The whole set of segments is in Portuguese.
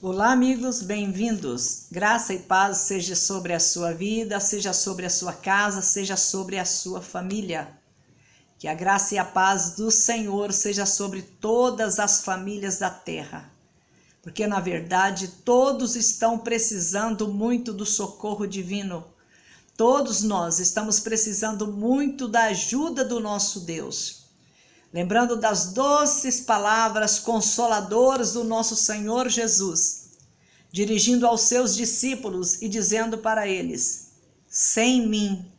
Olá, amigos, bem-vindos. Graça e paz seja sobre a sua vida, seja sobre a sua casa, seja sobre a sua família. Que a graça e a paz do Senhor seja sobre todas as famílias da terra. Porque, na verdade, todos estão precisando muito do socorro divino. Todos nós estamos precisando muito da ajuda do nosso Deus. Lembrando das doces palavras consoladoras do nosso Senhor Jesus, dirigindo aos seus discípulos e dizendo para eles: sem mim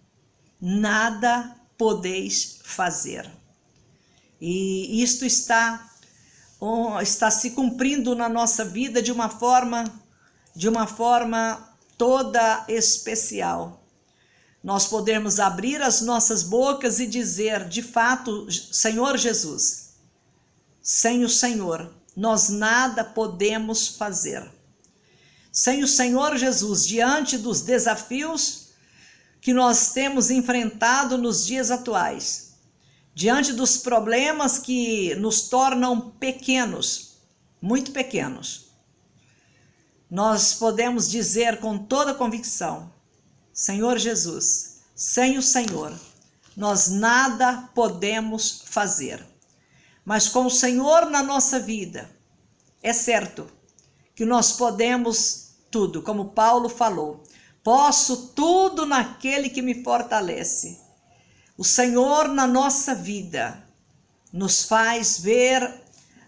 nada podeis fazer. E isto está se cumprindo na nossa vida de uma forma toda especial. Nós podemos abrir as nossas bocas e dizer, de fato, Senhor Jesus, sem o Senhor, nós nada podemos fazer. Sem o Senhor Jesus, diante dos desafios que nós temos enfrentado nos dias atuais, diante dos problemas que nos tornam pequenos, muito pequenos, nós podemos dizer com toda convicção, Senhor Jesus, sem o Senhor, nós nada podemos fazer. Mas com o Senhor na nossa vida, é certo que nós podemos tudo, como Paulo falou, posso tudo naquele que me fortalece. O Senhor na nossa vida nos faz ver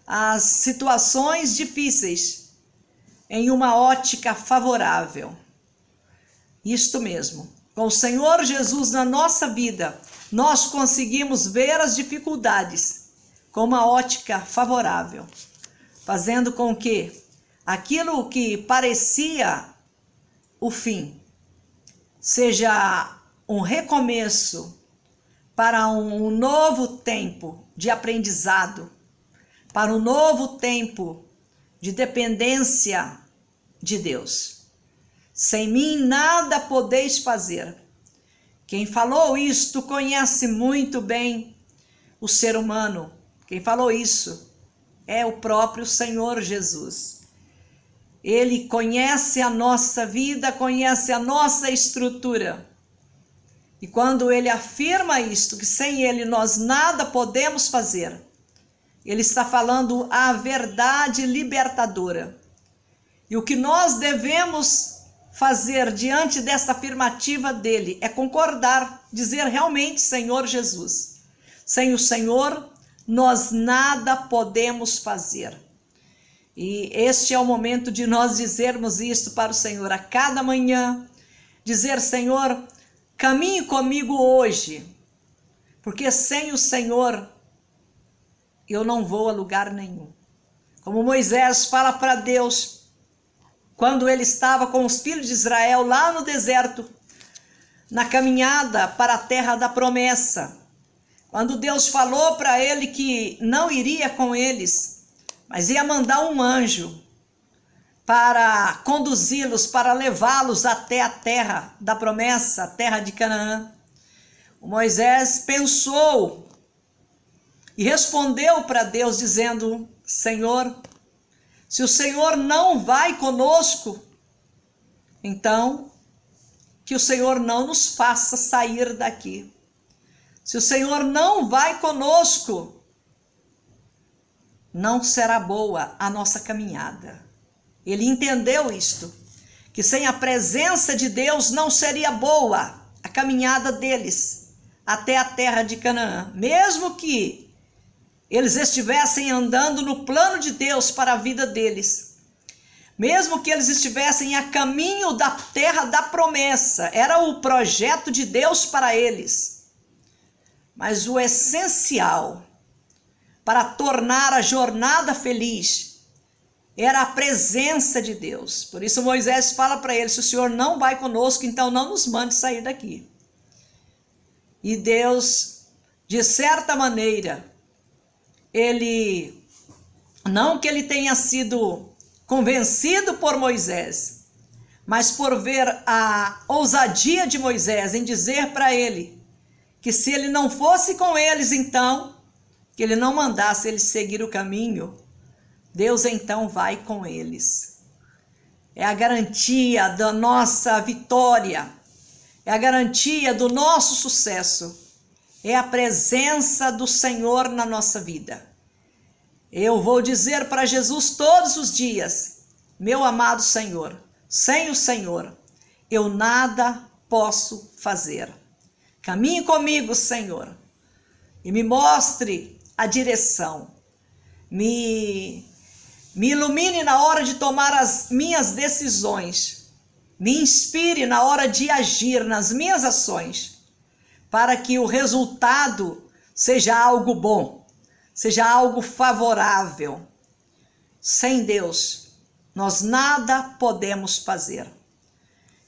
as situações difíceis em uma ótica favorável. Isto mesmo, com o Senhor Jesus na nossa vida, nós conseguimos ver as dificuldades com uma ótica favorável, fazendo com que aquilo que parecia o fim seja um recomeço para um novo tempo de aprendizado, para um novo tempo de dependência de Deus. Sem mim nada podeis fazer. Quem falou isto conhece muito bem o ser humano. Quem falou isso é o próprio Senhor Jesus. Ele conhece a nossa vida, conhece a nossa estrutura. E quando ele afirma isto, que sem ele nós nada podemos fazer, ele está falando a verdade libertadora. E o que nós devemos fazer diante dessa afirmativa dele é concordar, dizer realmente, Senhor Jesus, sem o Senhor nós nada podemos fazer. E este é o momento de nós dizermos isto para o Senhor a cada manhã, dizer, Senhor, caminhe comigo hoje, porque sem o Senhor eu não vou a lugar nenhum. Como Moisés fala para Deus, quando ele estava com os filhos de Israel lá no deserto, na caminhada para a terra da promessa, quando Deus falou para ele que não iria com eles, mas ia mandar um anjo para conduzi-los, para levá-los até a terra da promessa, a terra de Canaã. O Moisés pensou e respondeu para Deus dizendo, Senhor, se o Senhor não vai conosco, então que o Senhor não nos faça sair daqui. Se o Senhor não vai conosco, não será boa a nossa caminhada. Ele entendeu isto, que sem a presença de Deus não seria boa a caminhada deles até a terra de Canaã, mesmo que eles estivessem andando no plano de Deus para a vida deles. Mesmo que eles estivessem a caminho da terra da promessa, era o projeto de Deus para eles. Mas o essencial para tornar a jornada feliz era a presença de Deus. Por isso Moisés fala para ele, se o Senhor não vai conosco, então não nos mande sair daqui. E Deus, de certa maneira, não que ele tenha sido convencido por Moisés, mas por ver a ousadia de Moisés em dizer para ele que se ele não fosse com eles, então, que ele não mandasse eles seguir o caminho, Deus então vai com eles. é a garantia da nossa vitória, é a garantia do nosso sucesso, é a presença do Senhor na nossa vida. Eu vou dizer para Jesus todos os dias: meu amado Senhor, sem o Senhor eu nada posso fazer. Caminhe comigo, Senhor, e me mostre a direção. Me ilumine na hora de tomar as minhas decisões. Me inspire na hora de agir nas minhas ações, para que o resultado seja algo bom, seja algo favorável. Sem Deus, nós nada podemos fazer.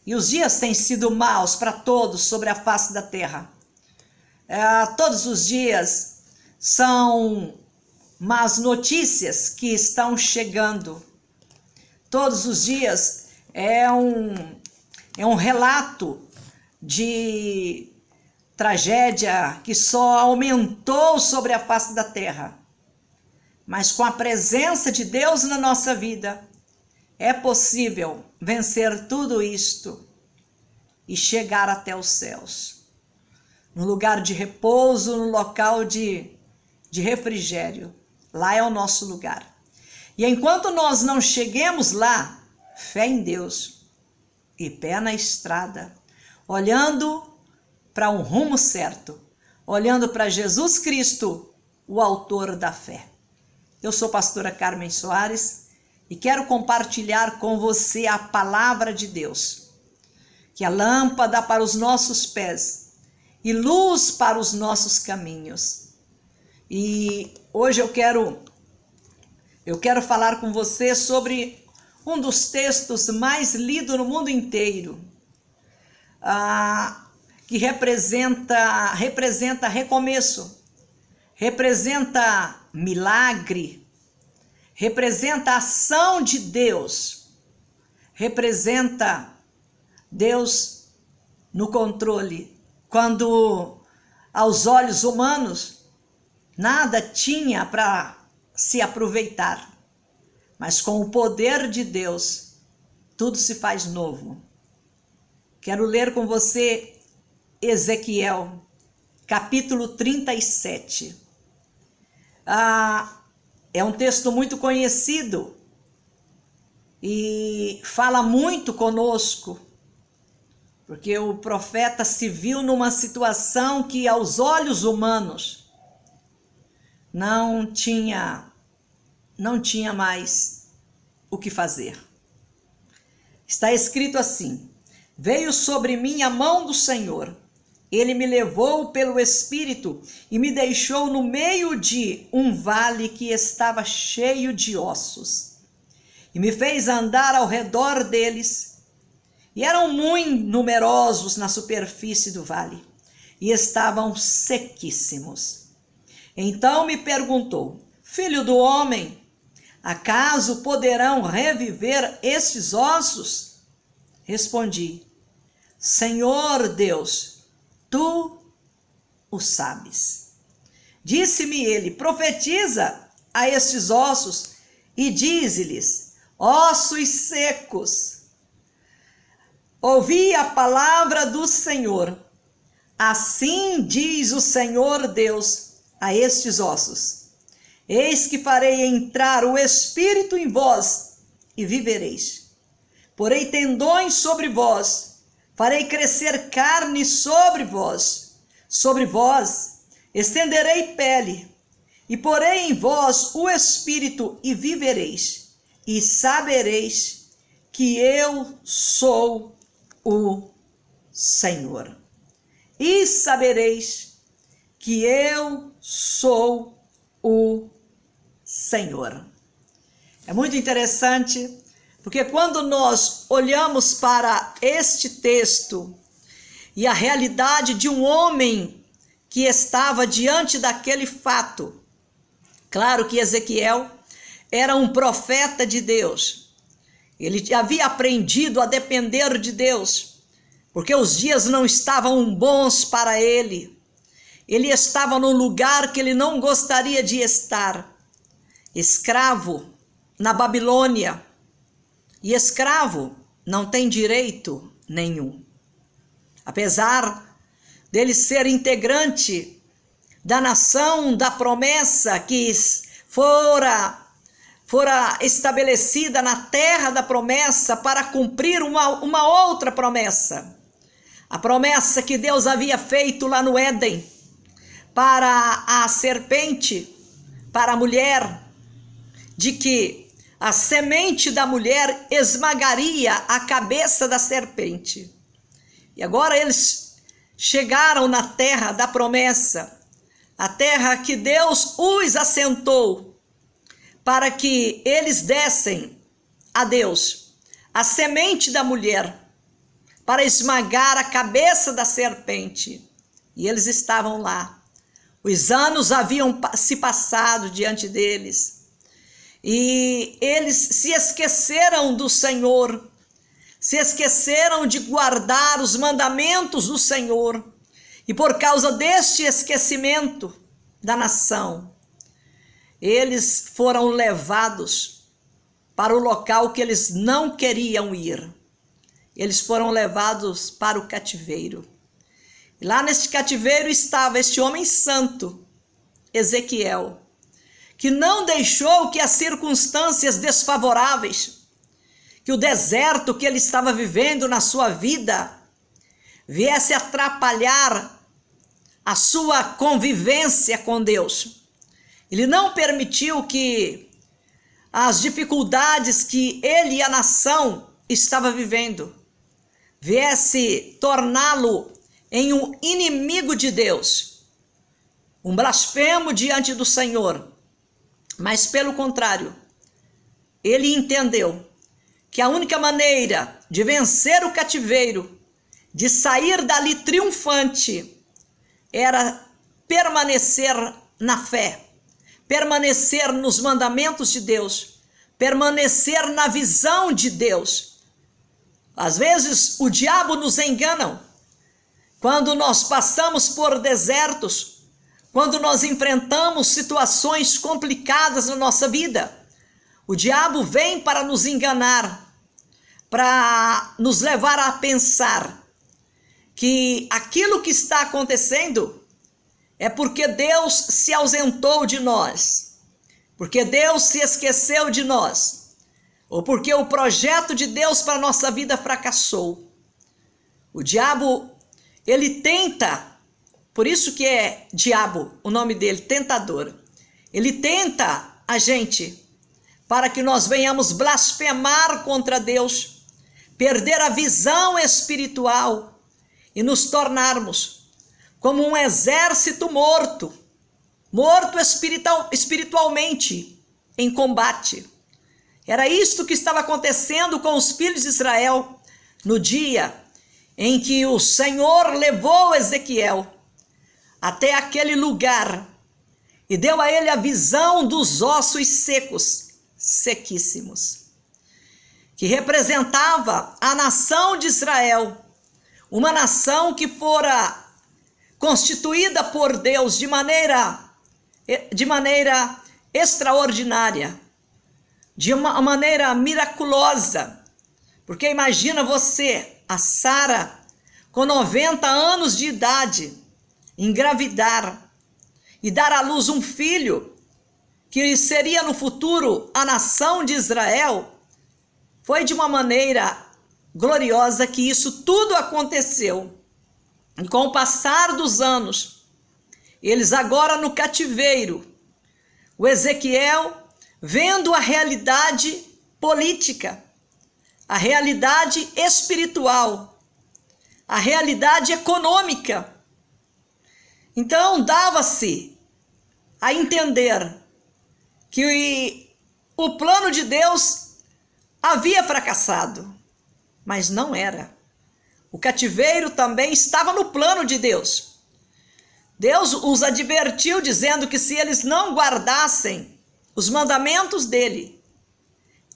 E os dias têm sido maus para todos sobre a face da terra. Todos os dias são más notícias que estão chegando. Todos os dias é um relato de tragédia que só aumentou sobre a face da terra. Mas com a presença de Deus na nossa vida, é possível vencer tudo isto e chegar até os céus. No lugar de repouso, no local de refrigério. Lá é o nosso lugar. E enquanto nós não cheguemos lá, fé em Deus e pé na estrada, olhando para um rumo certo, olhando para Jesus Cristo, o autor da fé. Eu sou a pastora Carmen Soares e quero compartilhar com você a palavra de Deus, que é lâmpada para os nossos pés e luz para os nossos caminhos. E hoje eu quero falar com você sobre um dos textos mais lidos no mundo inteiro, que representa recomeço, representa milagre, representa a ação de Deus, representa Deus no controle, quando aos olhos humanos nada tinha para se aproveitar, mas com o poder de Deus tudo se faz novo. Quero ler com você Ezequiel, capítulo 37. É um texto muito conhecido e fala muito conosco, porque o profeta se viu numa situação que aos olhos humanos não tinha mais o que fazer. Está escrito assim: veio sobre mim a mão do Senhor, ele me levou pelo Espírito e me deixou no meio de um vale que estava cheio de ossos, e me fez andar ao redor deles, e eram muito numerosos na superfície do vale, e estavam sequíssimos. Então me perguntou: filho do homem, acaso poderão reviver estes ossos? Respondi: Senhor Deus, tu o sabes. Disse-me ele: profetiza a estes ossos e dize-lhes: ossos secos, ouvi a palavra do Senhor. Assim diz o Senhor Deus a estes ossos: eis que farei entrar o Espírito em vós e vivereis. Porei tendões sobre vós, farei crescer carne sobre vós estenderei pele, e porei em vós o Espírito e vivereis, e sabereis que eu sou o Senhor. E sabereis que eu sou o Senhor. É muito interessante, porque quando nós olhamos para este texto e a realidade de um homem que estava diante daquele fato, claro que Ezequiel era um profeta de Deus, ele havia aprendido a depender de Deus, porque os dias não estavam bons para ele. Ele estava num lugar que ele não gostaria de estar, escravo na Babilônia, e escravo não tem direito nenhum. Apesar dele ser integrante da nação da promessa que fora estabelecida na terra da promessa para cumprir uma outra promessa. A promessa que Deus havia feito lá no Éden para a serpente, para a mulher, de que a semente da mulher esmagaria a cabeça da serpente. E agora eles chegaram na terra da promessa, a terra que Deus os assentou para que eles dessem a Deus a semente da mulher para esmagar a cabeça da serpente. E eles estavam lá. Os anos haviam se passado diante deles. E eles se esqueceram do Senhor, se esqueceram de guardar os mandamentos do Senhor. E por causa deste esquecimento da nação, eles foram levados para o local que eles não queriam ir. Eles foram levados para o cativeiro. E lá neste cativeiro estava este homem santo, Ezequiel, que não deixou que as circunstâncias desfavoráveis, que o deserto que ele estava vivendo na sua vida, viesse atrapalhar a sua convivência com Deus. Ele não permitiu que as dificuldades que ele e a nação estava vivendo viesse torná-lo em um inimigo de Deus, um blasfemo diante do Senhor. Mas pelo contrário, ele entendeu que a única maneira de vencer o cativeiro, de sair dali triunfante, era permanecer na fé, permanecer nos mandamentos de Deus, permanecer na visão de Deus. Às vezes o diabo nos engana quando nós passamos por desertos, quando nós enfrentamos situações complicadas na nossa vida. O diabo vem para nos enganar, para nos levar a pensar que aquilo que está acontecendo é porque Deus se ausentou de nós, porque Deus se esqueceu de nós, ou porque o projeto de Deus para a nossa vida fracassou. O diabo, ele tenta, por isso que é diabo o nome dele, tentador. Ele tenta a gente para que nós venhamos blasfemar contra Deus, perder a visão espiritual e nos tornarmos como um exército morto espiritualmente em combate. Era isto que estava acontecendo com os filhos de Israel no dia em que o Senhor levou Ezequiel até aquele lugar e deu a ele a visão dos ossos secos, sequíssimos, que representava a nação de Israel, uma nação que fora constituída por Deus de maneira extraordinária, de uma maneira miraculosa. Porque imagina você, a Sara, com 90 anos de idade, engravidar e dar à luz um filho que seria no futuro a nação de Israel. Foi de uma maneira gloriosa que isso tudo aconteceu. E com o passar dos anos, eles agora no cativeiro, o Ezequiel vendo a realidade política, a realidade espiritual, a realidade econômica. Então dava-se a entender que o plano de Deus havia fracassado, mas não era. O cativeiro também estava no plano de Deus. Deus os advertiu dizendo que se eles não guardassem os mandamentos dele,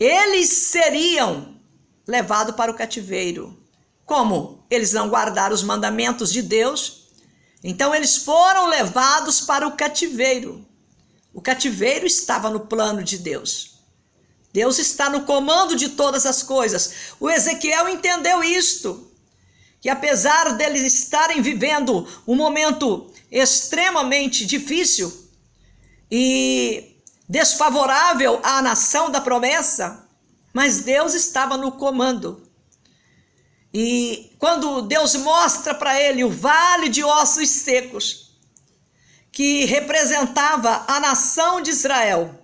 eles seriam levados para o cativeiro. Como eles não guardaram os mandamentos de Deus, então eles foram levados para o cativeiro. O cativeiro estava no plano de Deus. Deus está no comando de todas as coisas. O Ezequiel entendeu isto, que apesar deles estarem vivendo um momento extremamente difícil e desfavorável à nação da promessa, mas Deus estava no comando. E quando Deus mostra para ele o vale de ossos secos, que representava a nação de Israel,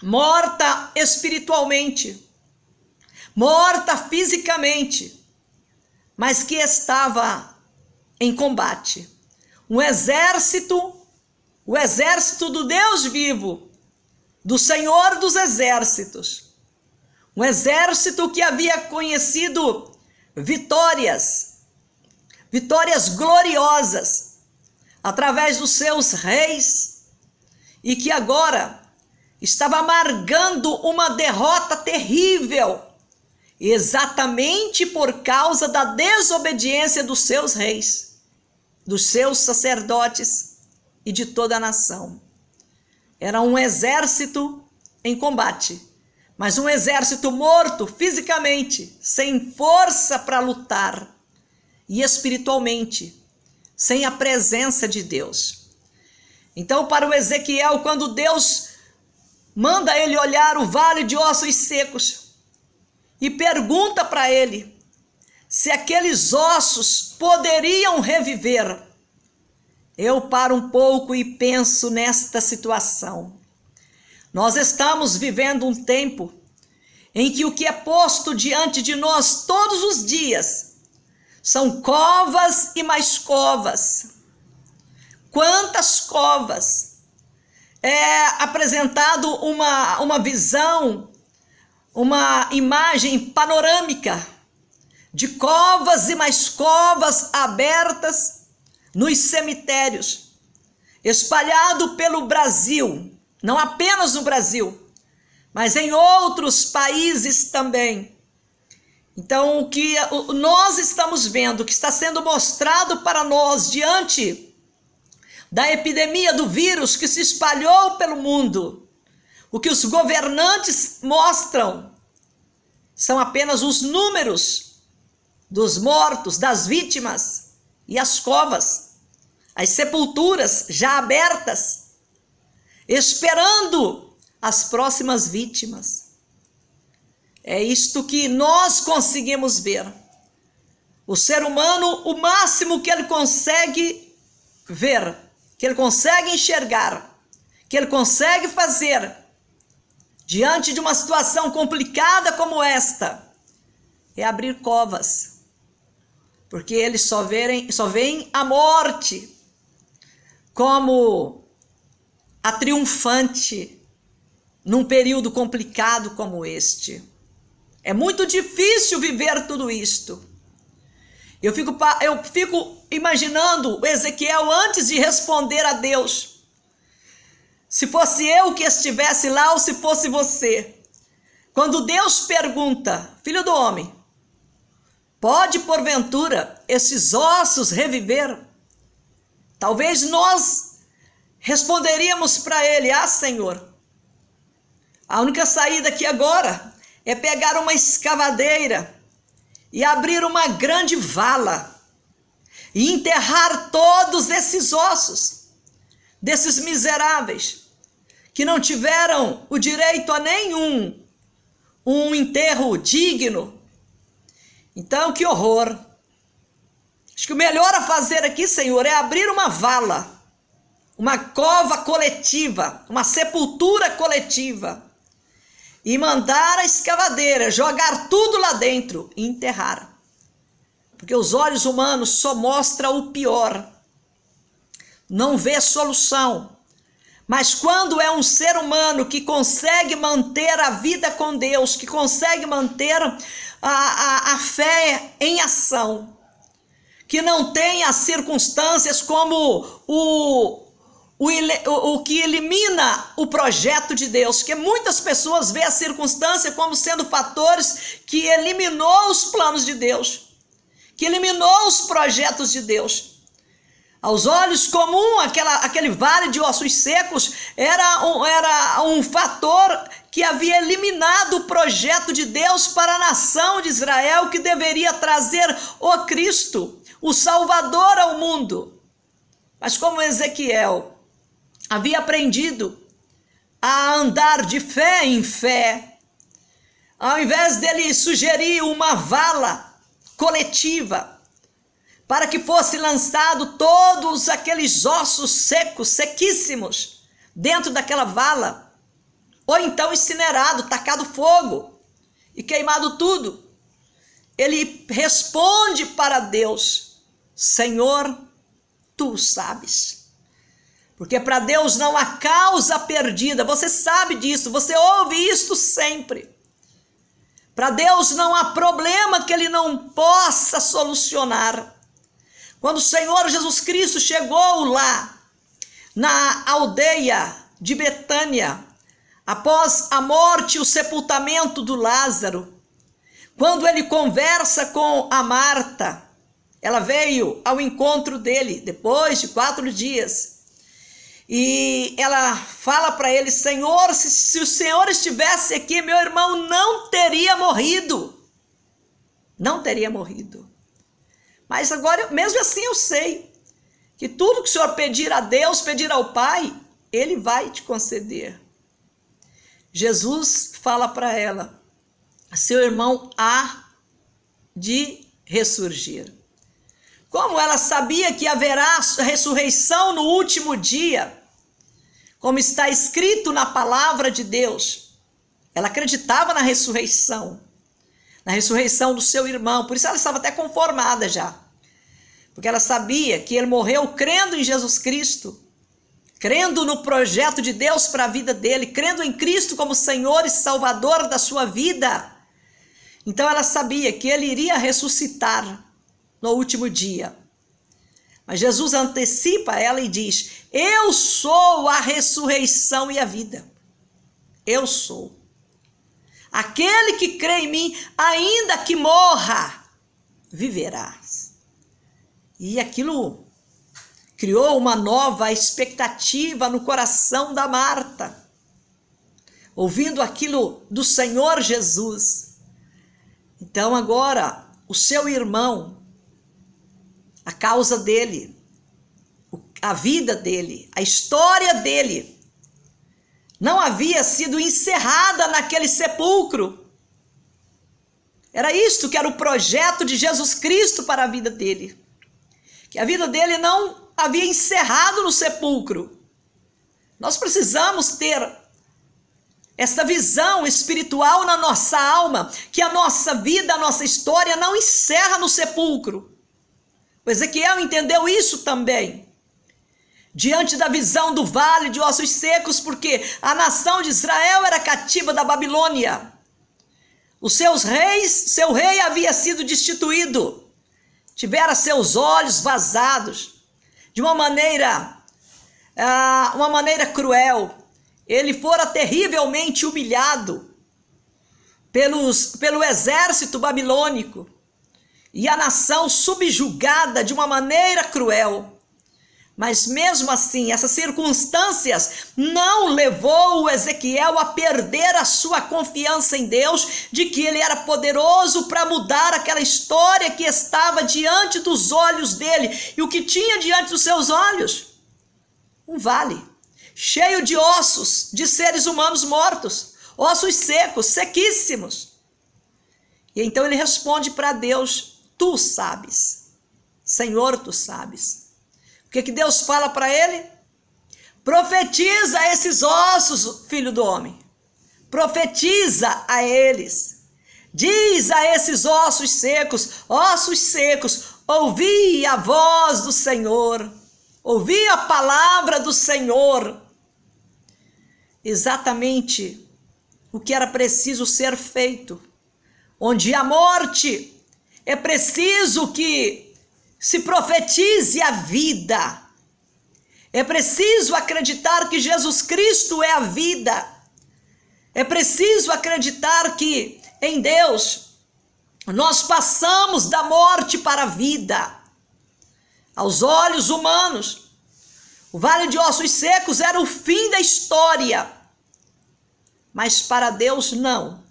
morta espiritualmente, morta fisicamente, mas que estava em combate. Um exército, o exército do Deus vivo, do Senhor dos exércitos. Um exército que havia conhecido vitórias gloriosas, através dos seus reis, e que agora estava amargando uma derrota terrível, exatamente por causa da desobediência dos seus reis, dos seus sacerdotes e de toda a nação. Era um exército em combate, mas um exército morto fisicamente, sem força para lutar, e espiritualmente, sem a presença de Deus. Então, para o Ezequiel, quando Deus manda ele olhar o vale de ossos secos e pergunta para ele se aqueles ossos poderiam reviver, eu paro um pouco e penso nesta situação. Nós estamos vivendo um tempo em que o que é posto diante de nós todos os dias são covas e mais covas. Quantas covas! É apresentado uma visão, uma imagem panorâmica de covas e mais covas abertas nos cemitérios, espalhado pelo Brasil, não apenas no Brasil, mas em outros países também. Então, o que nós estamos vendo, que está sendo mostrado para nós diante da epidemia do vírus que se espalhou pelo mundo, o que os governantes mostram são apenas os números dos mortos, das vítimas e as covas, as sepulturas já abertas, esperando as próximas vítimas. É isto que nós conseguimos ver. O ser humano, o máximo que ele consegue ver, que ele consegue enxergar, que ele consegue fazer diante de uma situação complicada como esta, é abrir covas, porque eles só veem a morte como a triunfante num período complicado como este. É muito difícil viver tudo isto. Eu fico imaginando o Ezequiel antes de responder a Deus. Se fosse eu que estivesse lá ou se fosse você. Quando Deus pergunta, filho do homem, pode porventura esses ossos reviver? Talvez nós responderíamos para ele, Senhor, a única saída aqui agora é pegar uma escavadeira e abrir uma grande vala e enterrar todos esses ossos desses miseráveis que não tiveram o direito a nenhum um enterro digno. Então, que horror! Acho que o melhor a fazer aqui, Senhor, é abrir uma vala, uma cova coletiva, uma sepultura coletiva, e mandar a escavadeira, jogar tudo lá dentro e enterrar. Porque os olhos humanos só mostram o pior, não vê solução. Mas quando é um ser humano que consegue manter a vida com Deus, que consegue manter a fé em ação, que não tem as circunstâncias como o que elimina o projeto de Deus, que muitas pessoas veem a circunstância como sendo fatores que eliminou os planos de Deus, que eliminou os projetos de Deus. Aos olhos comuns, aquele vale de ossos secos era um fator que havia eliminado o projeto de Deus para a nação de Israel, que deveria trazer o Cristo, o Salvador ao mundo. Mas como Ezequiel havia aprendido a andar de fé em fé, ao invés dele sugerir uma vala coletiva, para que fosse lançado todos aqueles ossos secos, sequíssimos, dentro daquela vala, ou então incinerado, tacado fogo e queimado tudo. Ele responde para Deus: Senhor, tu sabes. Porque para Deus não há causa perdida, você sabe disso, você ouve isto sempre. Para Deus não há problema que Ele não possa solucionar. Quando o Senhor Jesus Cristo chegou lá, na aldeia de Betânia, após a morte e o sepultamento do Lázaro, quando ele conversa com a Marta, ela veio ao encontro dele depois de 4 dias, e ela fala para ele: Senhor, se o Senhor estivesse aqui, meu irmão não teria morrido. Não teria morrido. Mas agora, mesmo assim, eu sei que tudo que o Senhor pedir a Deus, pedir ao Pai, Ele vai te conceder. Jesus fala para ela: seu irmão há de ressurgir. Como ela sabia que haverá ressurreição no último dia, como está escrito na palavra de Deus, ela acreditava na ressurreição do seu irmão. Por isso ela estava até conformada já, porque ela sabia que ele morreu crendo em Jesus Cristo, crendo no projeto de Deus para a vida dele, crendo em Cristo como Senhor e Salvador da sua vida. Então ela sabia que ele iria ressuscitar no último dia. Mas Jesus antecipa ela e diz: eu sou a ressurreição e a vida. Eu sou. Aquele que crê em mim, ainda que morra, viverá. E aquilo criou uma nova expectativa no coração da Marta, ouvindo aquilo do Senhor Jesus. Então agora, o seu irmão, a causa dele, a vida dele, a história dele, não havia sido encerrada naquele sepulcro. Era isto que era o projeto de Jesus Cristo para a vida dele. Que a vida dele não havia encerrado no sepulcro. Nós precisamos ter esta visão espiritual na nossa alma, que a nossa vida, a nossa história não encerra no sepulcro. O Ezequiel entendeu isso também, diante da visão do vale de ossos secos, porque a nação de Israel era cativa da Babilônia. Seu rei havia sido destituído, tivera seus olhos vazados, de uma maneira cruel. Ele fora terrivelmente humilhado pelo exército babilônico, e a nação subjugada de uma maneira cruel. Mas mesmo assim, essas circunstâncias não levou o Ezequiel a perder a sua confiança em Deus, de que ele era poderoso para mudar aquela história que estava diante dos olhos dele. E o que tinha diante dos seus olhos? Um vale cheio de ossos de seres humanos mortos, ossos secos, sequíssimos. E então ele responde para Deus: tu sabes, Senhor, tu sabes. O que Deus fala para ele? Profetiza a esses ossos, filho do homem. Profetiza a eles. Diz a esses ossos secos, ouvi a voz do Senhor. Ouvi a palavra do Senhor. Exatamente o que era preciso ser feito. Onde há morte, é preciso que se profetize a vida. É preciso acreditar que Jesus Cristo é a vida. É preciso acreditar que em Deus nós passamos da morte para a vida. Aos olhos humanos, o vale de ossos secos era o fim da história. Mas para Deus não.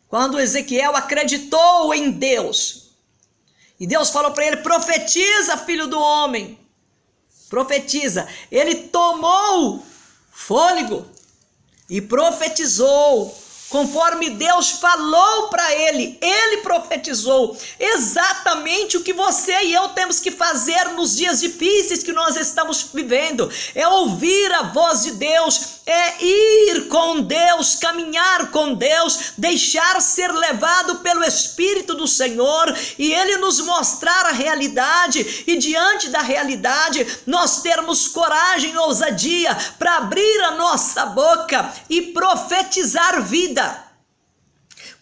Quando Ezequiel acreditou em Deus, e Deus falou para ele: profetiza, filho do homem, profetiza. Ele tomou fôlego e profetizou, conforme Deus falou para ele. Ele profetizou exatamente o que você e eu temos que fazer nos dias difíceis que nós estamos vivendo. É ouvir a voz de Deus, é ir com Deus, caminhar com Deus, deixar ser levado pelo Espírito do Senhor e Ele nos mostrar a realidade, e diante da realidade nós termos coragem e ousadia para abrir a nossa boca e profetizar vida.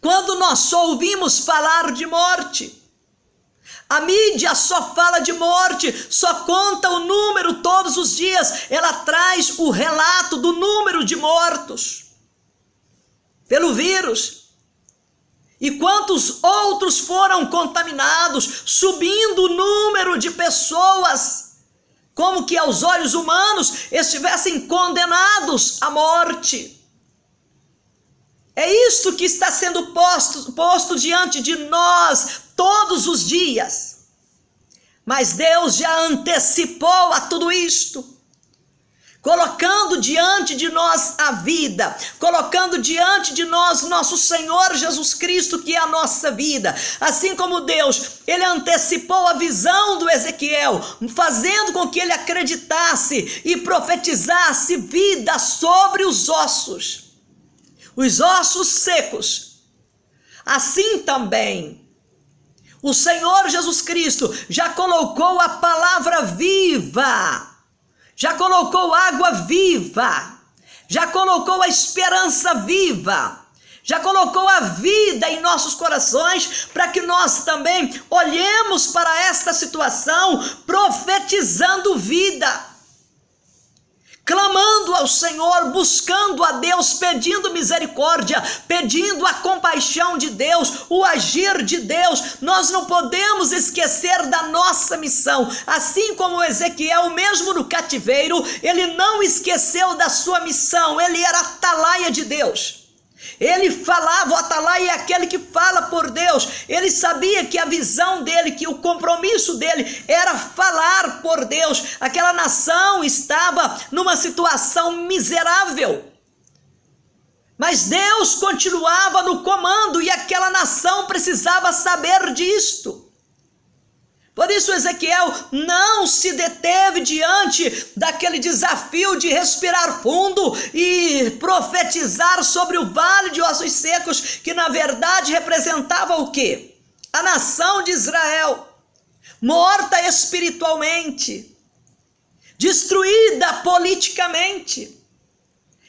Quando nós só ouvimos falar de morte, a mídia só fala de morte, só conta o número todos os dias, ela traz o relato do número de mortos pelo vírus. E quantos outros foram contaminados, subindo o número de pessoas, como que aos olhos humanos estivessem condenados à morte. É isto que está sendo posto diante de nós todos os dias. Mas Deus já antecipou a tudo isto, colocando diante de nós a vida, colocando diante de nós nosso Senhor Jesus Cristo, que é a nossa vida. Assim como Deus, Ele antecipou a visão do Ezequiel, fazendo com que ele acreditasse e profetizasse vida sobre os ossos secos. Assim também o Senhor Jesus Cristo já colocou a palavra viva, já colocou água viva, já colocou a esperança viva, já colocou a vida em nossos corações, para que nós também olhemos para esta situação profetizando vida, clamando ao Senhor, buscando a Deus, pedindo misericórdia, pedindo a compaixão de Deus, o agir de Deus. Nós não podemos esquecer da nossa missão. Assim como Ezequiel, mesmo no cativeiro, ele não esqueceu da sua missão. Ele era atalaia de Deus. Ele falava, o atalaia é aquele que fala por Deus. Ele sabia que a visão dele, que o compromisso dele era falar por Deus. Aquela nação estava numa situação miserável, mas Deus continuava no comando e aquela nação precisava saber disto. Por isso Ezequiel não se deteve diante daquele desafio de respirar fundo e profetizar sobre o vale de ossos secos, que na verdade representava o quê? A nação de Israel, morta espiritualmente, destruída politicamente,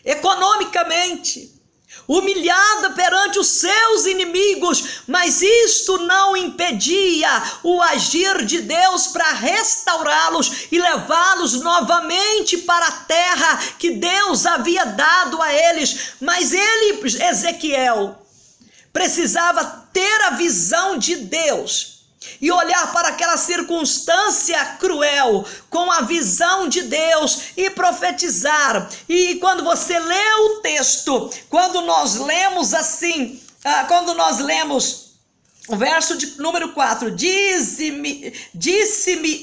economicamente, humilhada perante os seus inimigos, mas isto não impedia o agir de Deus para restaurá-los e levá-los novamente para a terra que Deus havia dado a eles. Mas ele, Ezequiel, precisava ter a visão de Deus e olhar para aquela circunstância cruel com a visão de Deus e profetizar. E quando você lê o texto, quando nós lemos assim, quando nós lemos o verso de número 4, disse-me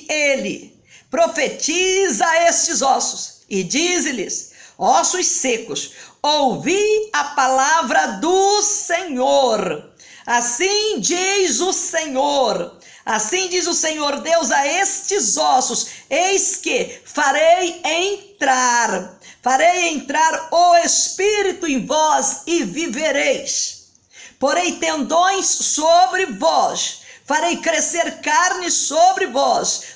ele, profetiza a estes ossos, e dize-lhes, ossos secos, ouvi a palavra do Senhor. Assim diz o Senhor, assim diz o Senhor Deus a estes ossos, eis que farei entrar o Espírito em vós e vivereis. Porei tendões sobre vós, farei crescer carne sobre vós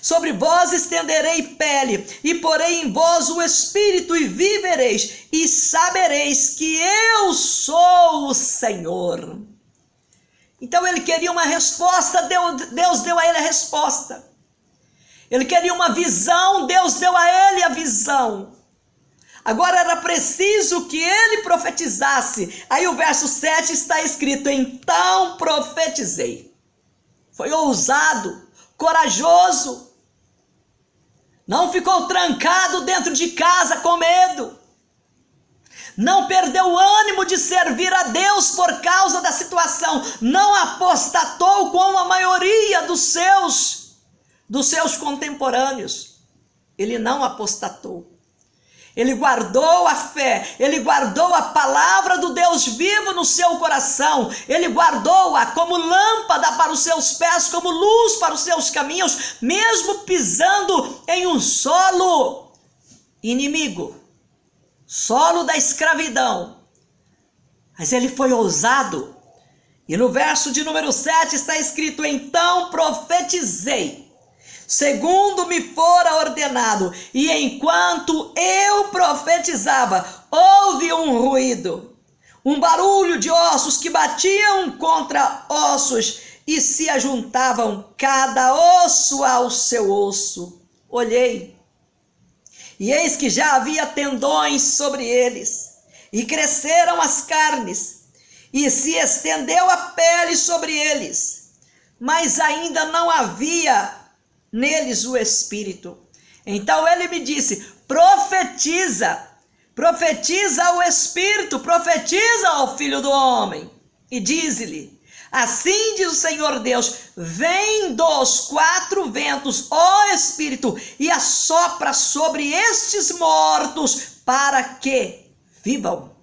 estenderei pele, e porei em vós o Espírito e vivereis, e sabereis que eu sou o Senhor. Então ele queria uma resposta, Deus deu a ele a resposta. Ele queria uma visão, Deus deu a ele a visão. Agora era preciso que ele profetizasse. Aí o verso 7 está escrito, então profetizei. Foi ousado, corajoso, não ficou trancado dentro de casa com medo, não perdeu o ânimo de servir a Deus por causa da situação, não apostatou como a maioria dos seus contemporâneos. Ele não apostatou. Ele guardou a fé, ele guardou a palavra do Deus vivo no seu coração, ele guardou-a como lâmpada para os seus pés, como luz para os seus caminhos, mesmo pisando em um solo inimigo, solo da escravidão. Mas ele foi ousado, e no verso de número 7 está escrito: então profetizei, segundo me fora ordenado, e enquanto eu profetizava, houve um ruído, um barulho de ossos que batiam contra ossos e se ajuntavam cada osso ao seu osso. Olhei, e eis que já havia tendões sobre eles, e cresceram as carnes, e se estendeu a pele sobre eles, mas ainda não havia neles o Espírito. Então ele me disse: profetiza, profetiza ao Espírito, profetiza ao Filho do Homem, e diz-lhe: assim diz o Senhor Deus, vem dos 4 ventos, ó Espírito, e assopra sobre estes mortos, para que vivam.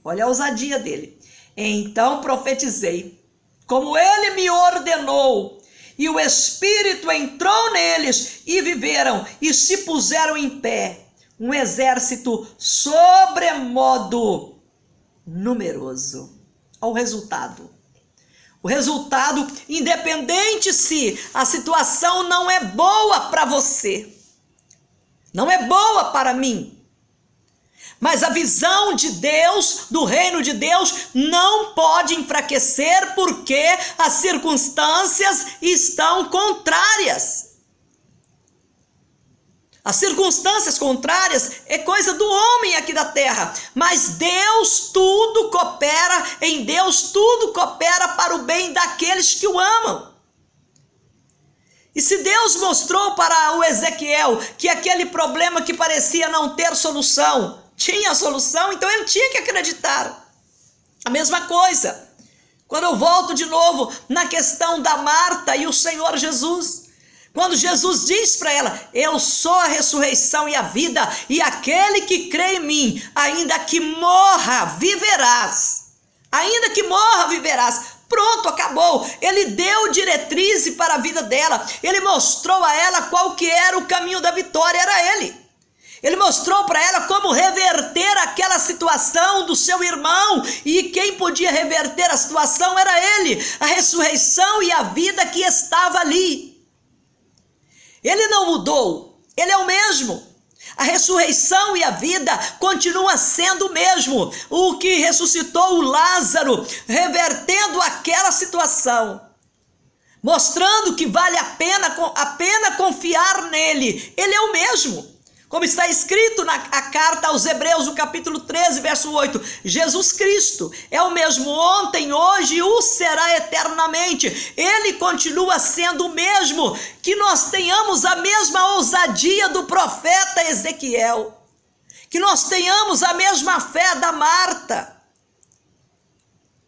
Olha a ousadia dele. Então profetizei, como ele me ordenou, e o Espírito entrou neles, e viveram, e se puseram em pé, um exército sobremodo numeroso. Olha o resultado. O resultado, independente se a situação não é boa para você, não é boa para mim, mas a visão de Deus, do reino de Deus, não pode enfraquecer porque as circunstâncias estão contrárias. As circunstâncias contrárias é coisa do homem aqui da terra, mas Deus tudo coopera, em Deus tudo coopera para o bem daqueles que o amam. E se Deus mostrou para o Ezequiel que aquele problema que parecia não ter solução, tinha solução, então ele tinha que acreditar. A mesma coisa, quando eu volto de novo na questão da Marta e o Senhor Jesus, quando Jesus diz para ela: eu sou a ressurreição e a vida, e aquele que crê em mim, ainda que morra, viverás. Ainda que morra, viverás. Pronto, acabou. Ele deu diretriz para a vida dela. Ele mostrou a ela qual que era o caminho da vitória, era ele. Ele mostrou para ela como reverter aquela situação do seu irmão, e quem podia reverter a situação era ele, a ressurreição e a vida que estava ali. Ele não mudou, ele é o mesmo. A ressurreição e a vida continua sendo o mesmo. O que ressuscitou o Lázaro, revertendo aquela situação, mostrando que vale a pena confiar nele. Ele é o mesmo. Como está escrito na carta aos Hebreus, no capítulo 13, verso 8, Jesus Cristo é o mesmo ontem, hoje e o será eternamente. Ele continua sendo o mesmo. Que nós tenhamos a mesma ousadia do profeta Ezequiel, que nós tenhamos a mesma fé da Marta,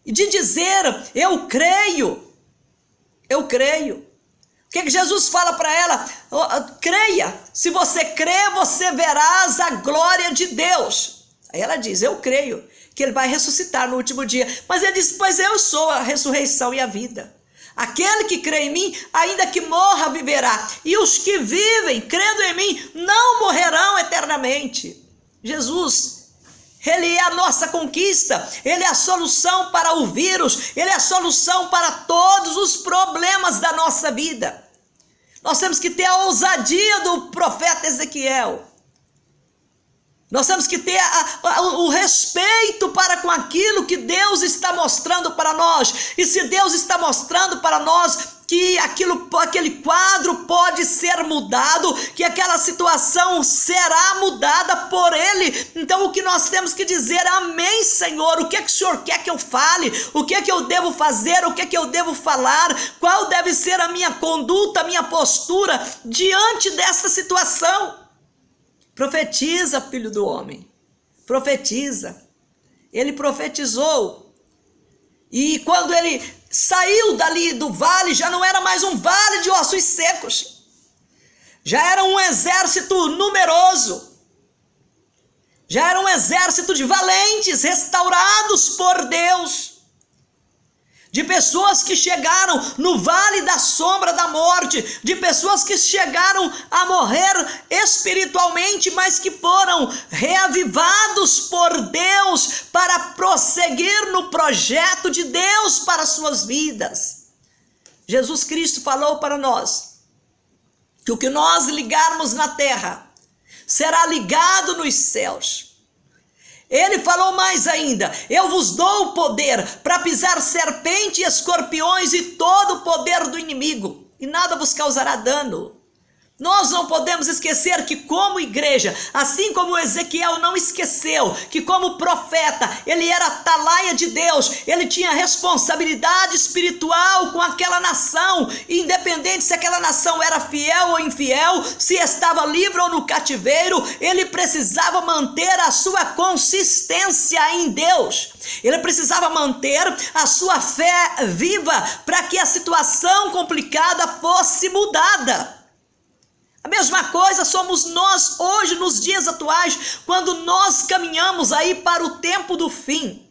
e de dizer: eu creio, eu creio. O que Jesus fala para ela? Creia, se você crê, você verás a glória de Deus. Aí ela diz: eu creio que ele vai ressuscitar no último dia. Mas ele diz: pois eu sou a ressurreição e a vida. Aquele que crê em mim, ainda que morra, viverá. E os que vivem, crendo em mim, não morrerão eternamente. Jesus, ele é a nossa conquista, ele é a solução para o vírus, ele é a solução para todos os problemas da nossa vida. Nós temos que ter a ousadia do profeta Ezequiel. Nós temos que ter o respeito para com aquilo que Deus está mostrando para nós. E se Deus está mostrando para nós que aquele quadro pode ser mudado, que aquela situação será mudada por Ele. Então o que nós temos que dizer: amém, Senhor, o que é que o Senhor quer que eu fale? O que é que eu devo fazer? O que é que eu devo falar? Qual deve ser a minha conduta, a minha postura diante dessa situação? Profetiza, filho do homem, profetiza. Ele profetizou, e quando ele saiu dali do vale, já não era mais um vale de ossos secos, já era um exército numeroso, já era um exército de valentes restaurados por Deus, de pessoas que chegaram no vale da sombra da morte, de pessoas que chegaram a morrer espiritualmente, mas que foram reavivados por Deus para prosseguir no projeto de Deus para as suas vidas. Jesus Cristo falou para nós que o que nós ligarmos na terra será ligado nos céus. Ele falou mais ainda: eu vos dou o poder para pisar serpente e escorpiões e todo o poder do inimigo, e nada vos causará dano. Nós não podemos esquecer que, como igreja, assim como Ezequiel não esqueceu que, como profeta, ele era atalaia de Deus, ele tinha responsabilidade espiritual com aquela nação, independente se aquela nação era fiel ou infiel, se estava livre ou no cativeiro, ele precisava manter a sua consistência em Deus, ele precisava manter a sua fé viva para que a situação complicada fosse mudada. A mesma coisa somos nós hoje, nos dias atuais, quando nós caminhamos aí para o tempo do fim,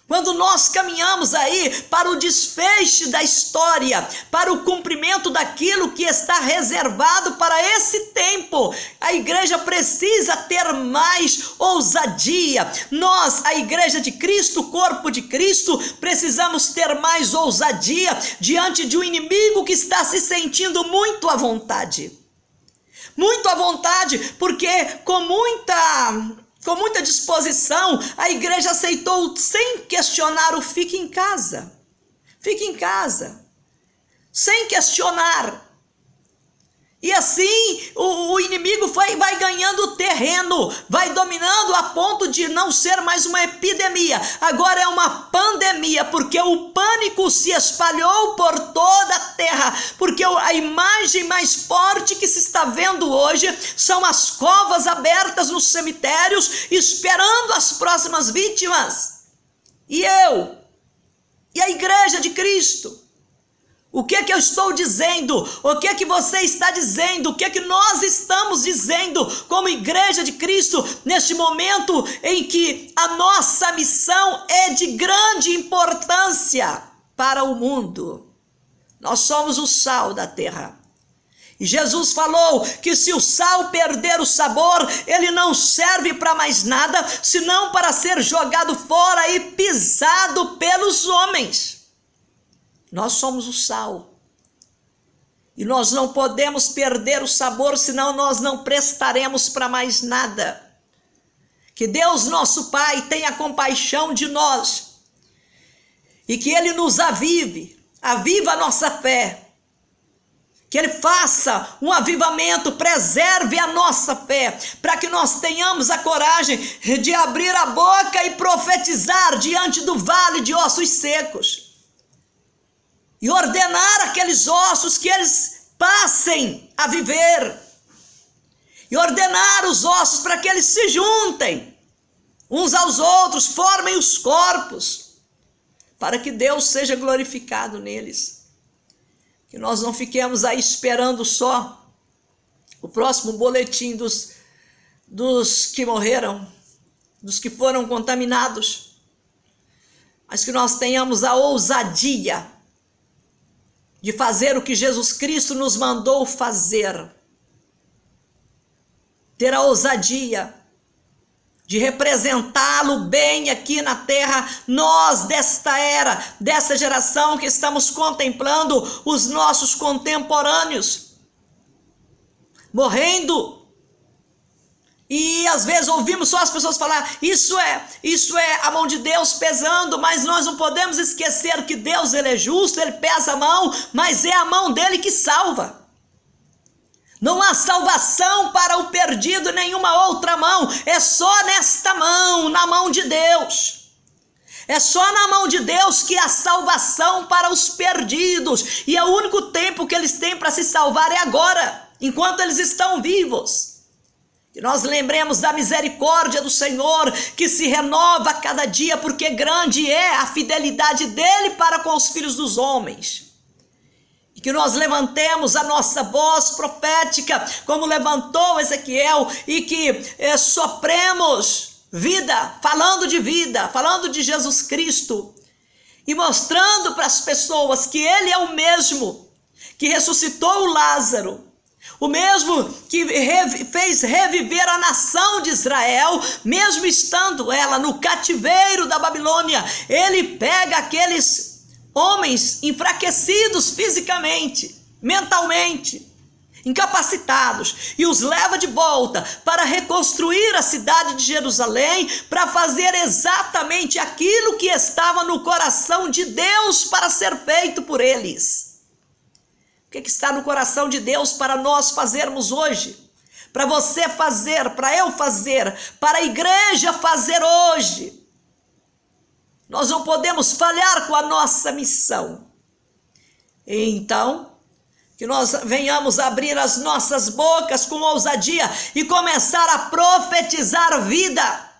quando nós caminhamos aí para o desfecho da história, para o cumprimento daquilo que está reservado para esse tempo. A igreja precisa ter mais ousadia. Nós, a igreja de Cristo, o corpo de Cristo, precisamos ter mais ousadia diante de um inimigo que está se sentindo muito à vontade. Muito à vontade, porque com muita disposição, a igreja aceitou sem questionar o fique em casa. Fique em casa, sem questionar. E assim o inimigo vai ganhando terreno, vai dominando a ponto de não ser mais uma epidemia. Agora é uma pandemia, porque o pânico se espalhou por toda a terra. Porque a imagem mais forte que se está vendo hoje são as covas abertas nos cemitérios, esperando as próximas vítimas. E a igreja de Cristo? O que é que eu estou dizendo? O que é que você está dizendo? O que é que nós estamos dizendo como igreja de Cristo neste momento em que a nossa missão é de grande importância para o mundo? Nós somos o sal da terra. E Jesus falou que se o sal perder o sabor, ele não serve para mais nada, senão para ser jogado fora e pisado pelos homens. Nós somos o sal, e nós não podemos perder o sabor, senão nós não prestaremos para mais nada. Que Deus, nosso Pai, tenha compaixão de nós, e que Ele nos aviva a nossa fé, que Ele faça um avivamento, preserve a nossa fé, para que nós tenhamos a coragem de abrir a boca e profetizar diante do vale de ossos secos, e ordenar aqueles ossos que eles passem a viver, e ordenar os ossos para que eles se juntem uns aos outros, formem os corpos, para que Deus seja glorificado neles. Que nós não fiquemos aí esperando só o próximo boletim dos que morreram, dos que foram contaminados, mas que nós tenhamos a ousadia de fazer o que Jesus Cristo nos mandou fazer, ter a ousadia de representá-lo bem aqui na terra. Nós desta era, dessa geração que estamos contemplando os nossos contemporâneos morrendo, E às vezes ouvimos só as pessoas falar, isso é a mão de Deus pesando, mas nós não podemos esquecer que Deus, ele é justo, ele pesa a mão, mas é a mão dele que salva. Não há salvação para o perdido em nenhuma outra mão, é só nesta mão, na mão de Deus. É só na mão de Deus que há salvação para os perdidos, e é o único tempo que eles têm para se salvar é agora, enquanto eles estão vivos. Que nós lembremos da misericórdia do Senhor, que se renova a cada dia, porque grande é a fidelidade dele para com os filhos dos homens. E que nós levantemos a nossa voz profética, como levantou Ezequiel, e que sopremos vida, falando de Jesus Cristo, e mostrando para as pessoas que ele é o mesmo que ressuscitou o Lázaro, o mesmo que fez reviver a nação de Israel, mesmo estando ela no cativeiro da Babilônia. Ele pega aqueles homens enfraquecidos fisicamente, mentalmente, incapacitados, e os leva de volta para reconstruir a cidade de Jerusalém, para fazer exatamente aquilo que estava no coração de Deus para ser feito por eles. O que está no coração de Deus para nós fazermos hoje? Para você fazer, para eu fazer, para a igreja fazer hoje. Nós não podemos falhar com a nossa missão. Então, que nós venhamos abrir as nossas bocas com ousadia e começar a profetizar vida.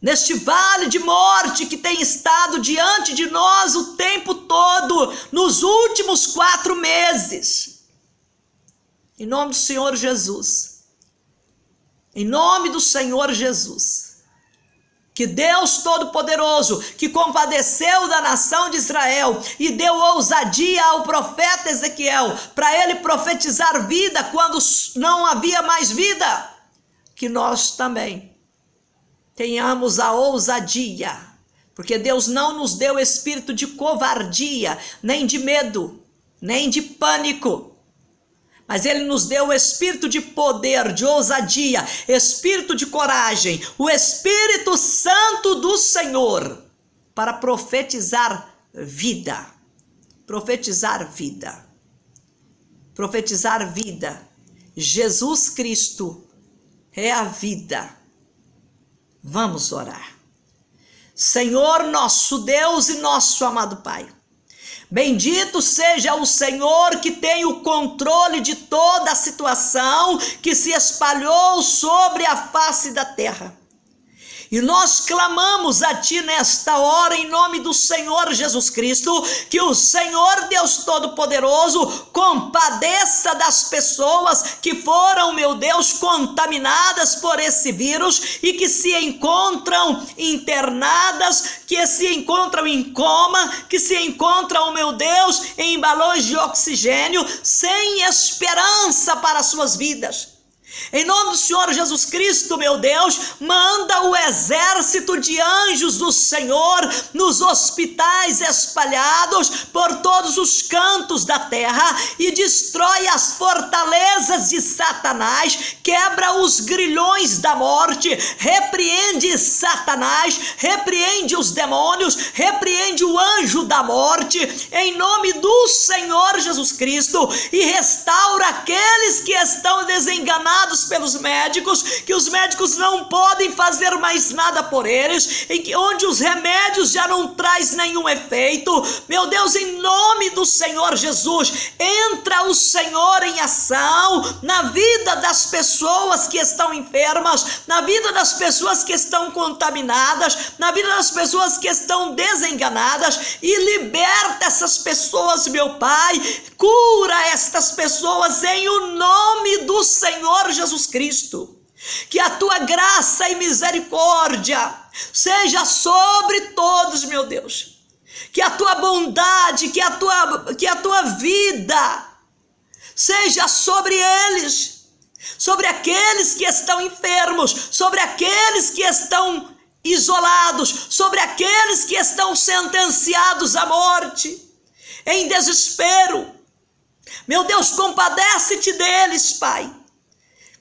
Neste vale de morte que tem estado diante de nós o tempo todo, nos últimos 4 meses. Em nome do Senhor Jesus. Em nome do Senhor Jesus. Que Deus Todo-Poderoso, que compadeceu da nação de Israel e deu ousadia ao profeta Ezequiel, para ele profetizar vida quando não havia mais vida, que nós também tenhamos a ousadia, porque Deus não nos deu espírito de covardia, nem de medo, nem de pânico, mas Ele nos deu o espírito de poder, de ousadia, espírito de coragem, o Espírito Santo do Senhor, para profetizar vida, profetizar vida, profetizar vida. Jesus Cristo é a vida. Vamos orar. Senhor, nosso Deus e nosso amado Pai, bendito seja o Senhor que tem o controle de toda a situação que se espalhou sobre a face da terra. E nós clamamos a Ti nesta hora, em nome do Senhor Jesus Cristo, que o Senhor Deus Todo-Poderoso compadeça das pessoas que foram, meu Deus, contaminadas por esse vírus e que se encontram internadas, que se encontram em coma, que se encontram, meu Deus, em balões de oxigênio, sem esperança para as suas vidas. Em nome do Senhor Jesus Cristo, meu Deus, manda o exército de anjos do Senhor nos hospitais espalhados por todos os cantos da terra e destrói as fortalezas de Satanás, quebra os grilhões da morte, repreende Satanás, repreende os demônios, repreende o anjo da morte, em nome do Senhor Jesus Cristo, e restaura aqueles que estão desenganados pelos médicos, que os médicos não podem fazer mais nada por eles, onde os remédios já não traz nenhum efeito. Meu Deus, em nome do Senhor Jesus, entra o Senhor em ação na vida das pessoas que estão enfermas, na vida das pessoas que estão contaminadas, na vida das pessoas que estão desenganadas, e liberta essas pessoas, meu Pai, cura estas pessoas em o nome do Senhor Jesus Cristo. Que a Tua graça e misericórdia seja sobre todos, meu Deus. Que a Tua bondade, que a tua vida seja sobre eles, sobre aqueles que estão enfermos, sobre aqueles que estão isolados, sobre aqueles que estão sentenciados à morte, em desespero. Meu Deus, compadece-te deles, Pai.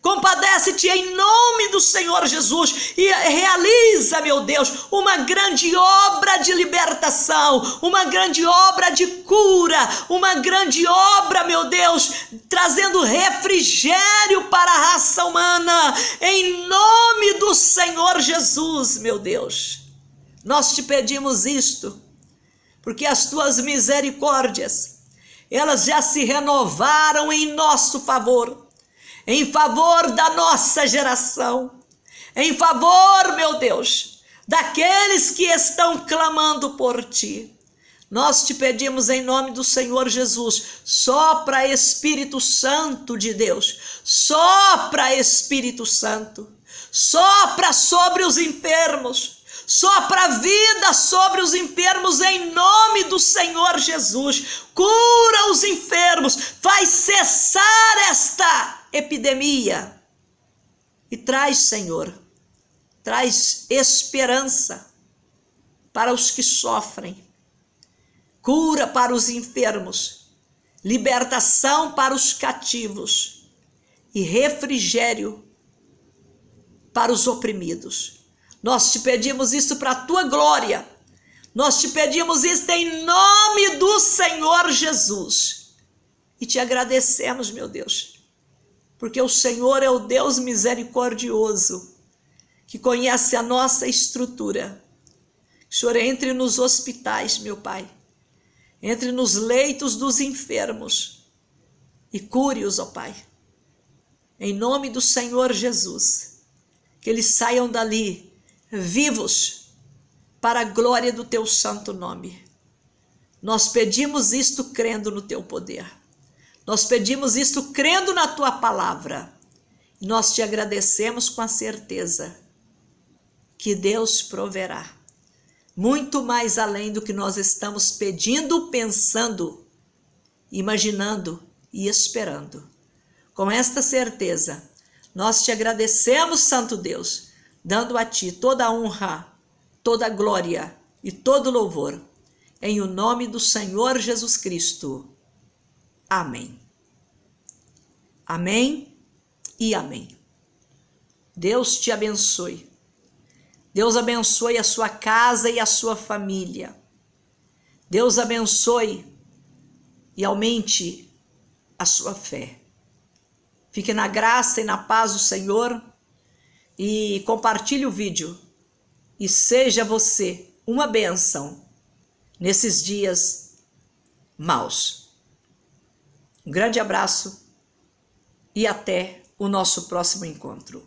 Compadece-te em nome do Senhor Jesus e realiza, meu Deus, uma grande obra de libertação, uma grande obra de cura, uma grande obra, meu Deus, trazendo refrigério para a raça humana, em nome do Senhor Jesus, meu Deus. Nós te pedimos isto, porque as tuas misericórdias, elas já se renovaram em nosso favor, em favor da nossa geração, em favor, meu Deus, daqueles que estão clamando por ti. Nós te pedimos em nome do Senhor Jesus, sopra Espírito Santo de Deus, sopra Espírito Santo, sopra sobre os enfermos, sopra vida sobre os enfermos em nome do Senhor Jesus, cura os enfermos, faz cessar esta epidemia e traz, Senhor, traz esperança para os que sofrem, cura para os enfermos, libertação para os cativos e refrigério para os oprimidos. Nós te pedimos isso para a tua glória, nós te pedimos isso em nome do Senhor Jesus e te agradecemos, meu Deus, porque o Senhor é o Deus misericordioso, que conhece a nossa estrutura. O Senhor entre nos hospitais, meu Pai, entre nos leitos dos enfermos e cure-os, ó Pai, em nome do Senhor Jesus, que eles saiam dali vivos para a glória do teu santo nome. Nós pedimos isto crendo no teu poder. Nós pedimos isto crendo na tua palavra. E nós te agradecemos com a certeza que Deus proverá muito mais além do que nós estamos pedindo, pensando, imaginando e esperando. Com esta certeza, nós te agradecemos, Santo Deus, dando a ti toda a honra, toda a glória e todo louvor, em o nome do Senhor Jesus Cristo. Amém. Amém e amém. Deus te abençoe. Deus abençoe a sua casa e a sua família. Deus abençoe e aumente a sua fé. Fique na graça e na paz do Senhor e compartilhe o vídeo. E seja você uma bênção nesses dias maus. Um grande abraço e até o nosso próximo encontro.